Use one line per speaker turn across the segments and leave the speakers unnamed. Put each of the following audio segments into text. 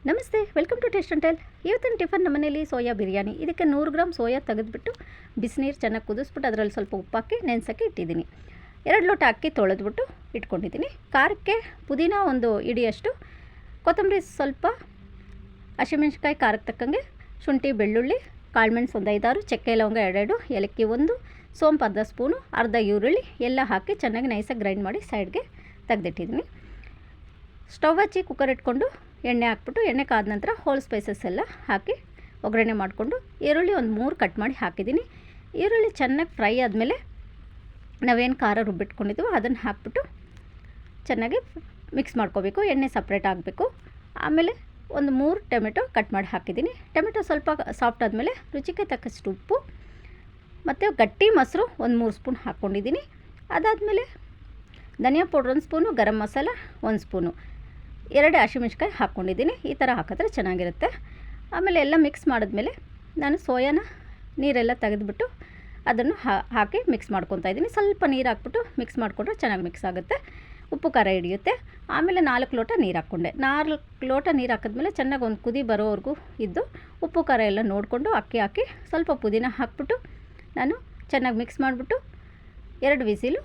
ನಮಸ್ತೆ, welcome to taste and tell. ಇವತ್ತಿನ tiffin ನಮ್ಮ ಮನೇಲಿ ಸೋಯಾ ಬಿರಿಯಾನಿ. ಇದಕ್ಕೆ 100 ಗ್ರಾಮ್ ಸೋಯಾ ತೆಗೆದುಬಿಟ್ಟು ಬಿಸಿನೀರು ಚೆನ್ನಾಗಿ ಕುದಿಸ್ಬಿಟ್ಟು ಅದರಲ್ಲಿ ಸ್ವಲ್ಪ ಉಪ್ಪಾಕಿ ನೆನೆಸೋಕ್ಕೆ ಇಟ್ಟಿದ್ದೀನಿ. 2 ಲೋಟ ಅಕ್ಕಿ ತೊಳೆದ್ಬಿಟ್ಟು ಇಟ್ಕೊಂಡಿದ್ದೀನಿ. ಖಾರಕ್ಕೆ ಪುದೀನ ಒಂದು ಇಡಿಯಷ್ಟು, ಕೊತ್ತಂಬರಿ ಸ್ವಲ್ಪ, ಹಸಿಮೆಣ್ಸಿಕಾಯಿ ಖಾರಕ್ಕೆ ತಕ್ಕಂಗೆ, ಶುಂಠಿ ಬೆಳ್ಳುಳ್ಳಿ, ಕಾಳುಮೆಣಸು ಒಂದು 5-6, ಚಕ್ಕೆ ಲವಂಗ 2, ಏಲಕ್ಕಿ 1, ಸೋಂಪು ಅರ್ಧ ಸ್ಪೂನು, ಅರ್ಧ ಈರುಳ್ಳಿ ಎಲ್ಲ ಹಾಕಿ ಚೆನ್ನಾಗಿ ನೈಸಾಗಿ ಗ್ರೈಂಡ್ ಮಾಡಿ ಸೈಡ್ಗೆ ತೆಗೆದಿಟ್ಟಿದ್ದೀನಿ. ಸ್ಟವ್ ಹಚ್ಚಿ ಕುಕ್ಕರ್ ಇಟ್ಕೊಂಡು ಎಣ್ಣೆ ಹಾಕ್ಬಿಟ್ಟು ಎಣ್ಣೆ ಕಾದ ನಂತರ ಹೋಲ್ ಸ್ಪೈಸಸ್ ಎಲ್ಲ ಹಾಕಿ ಒಗ್ಗರಣೆ ಮಾಡಿಕೊಂಡು ಈರುಳ್ಳಿ ಒಂದು 3 ಕಟ್ ಮಾಡಿ ಹಾಕಿದ್ದೀನಿ. ಈರುಳ್ಳಿ ಚೆನ್ನಾಗಿ ಫ್ರೈ ಆದಮೇಲೆ ನಾವೇನು ಖಾರ ರುಬ್ಬಿಟ್ಕೊಂಡಿದ್ದೀವೋ ಅದನ್ನು ಹಾಕ್ಬಿಟ್ಟು ಚೆನ್ನಾಗಿ ಮಿಕ್ಸ್ ಮಾಡ್ಕೋಬೇಕು. ಎಣ್ಣೆ ಸಪ್ರೇಟ್ ಆಗಬೇಕು. ಆಮೇಲೆ ಒಂದು 3 ಟೊಮೆಟೊ ಕಟ್ ಮಾಡಿ ಹಾಕಿದ್ದೀನಿ. ಟೊಮೆಟೊ ಸ್ವಲ್ಪ ಸಾಫ್ಟ್ ಆದಮೇಲೆ ರುಚಿಗೆ ತಕ್ಕಷ್ಟು ಉಪ್ಪು ಮತ್ತು ಗಟ್ಟಿ ಮೊಸರು ಒಂದು 3 ಸ್ಪೂನ್ ಹಾಕ್ಕೊಂಡಿದ್ದೀನಿ. ಅದಾದಮೇಲೆ ಧನಿಯಾ powder 1 spoon, garam masala 1 spoon, 2 ಹಸಿಮೆಣ್ಸಿಕಾಯಿ ಹಾಕ್ಕೊಂಡಿದ್ದೀನಿ. ಈ ಥರ ಹಾಕಿದ್ರೆ ಚೆನ್ನಾಗಿರುತ್ತೆ. ಆಮೇಲೆ ಎಲ್ಲ ಮಿಕ್ಸ್ ಮಾಡಿದ್ಮೇಲೆ ನಾನು ಸೋಯಾನ ನೀರೆಲ್ಲ ತೆಗೆದುಬಿಟ್ಟು ಅದನ್ನು ಹಾಕಿ ಮಿಕ್ಸ್ ಮಾಡ್ಕೊತಾ ಇದ್ದೀನಿ. ಸ್ವಲ್ಪ ನೀರು ಹಾಕ್ಬಿಟ್ಟು ಮಿಕ್ಸ್ ಮಾಡಿಕೊಂಡ್ರೆ ಚೆನ್ನಾಗಿ ಮಿಕ್ಸ್ ಆಗುತ್ತೆ, ಉಪ್ಪು ಖಾರ ಹಿಡಿಯುತ್ತೆ. ಆಮೇಲೆ 4 ಲೋಟ ನೀರು ಹಾಕ್ಕೊಂಡೆ. 4 ಲೋಟ ನೀರು ಹಾಕಿದ್ಮೇಲೆ ಚೆನ್ನಾಗಿ ಒಂದು ಕುದಿ ಬರೋವರೆಗೂ ಇದ್ದು ಉಪ್ಪು ಖಾರ ಎಲ್ಲ ನೋಡಿಕೊಂಡು ಅಕ್ಕಿ ಹಾಕಿ ಸ್ವಲ್ಪ ಪುದೀನ ಹಾಕ್ಬಿಟ್ಟು ನಾನು ಚೆನ್ನಾಗಿ ಮಿಕ್ಸ್ ಮಾಡಿಬಿಟ್ಟು 2 ವಿಸಿಲು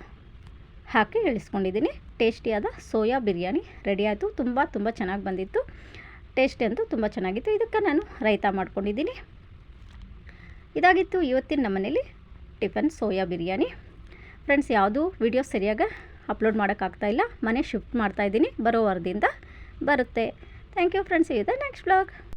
ಹಾಕಿ ಇಳಿಸ್ಕೊಂಡಿದ್ದೀನಿ. ಟೇಸ್ಟಿಯಾದ ಸೋಯಾ ಬಿರಿಯಾನಿ ರೆಡಿ ಆಯಿತು. ತುಂಬ ಚೆನ್ನಾಗಿ ಬಂದಿತ್ತು. ಟೇಸ್ಟ್ ಅಂತೂ ತುಂಬ ಚೆನ್ನಾಗಿತ್ತು. ಇದಕ್ಕೆ ನಾನು ರೈತ ಮಾಡ್ಕೊಂಡಿದ್ದೀನಿ. ಇದಾಗಿತ್ತು ಇವತ್ತಿನ ನಮ್ಮ ಮನೇಲಿ ಟಿಫನ್ ಸೋಯಾ ಬಿರಿಯಾನಿ. ಫ್ರೆಂಡ್ಸ್, ಯಾವುದೂ ವಿಡಿಯೋ ಸರಿಯಾಗಿ ಅಪ್ಲೋಡ್ ಮಾಡೋಕ್ಕಾಗ್ತಾಯಿಲ್ಲ. ಮನೆ ಶಿಫ್ಟ್ ಮಾಡ್ತಾಯಿದ್ದೀನಿ, ಬರೋ ವಾರದಿಂದ ಬರುತ್ತೆ. Thank you friends. ಇದೆ ನೆಕ್ಸ್ಟ್ ಬ್ಲಾಗ್.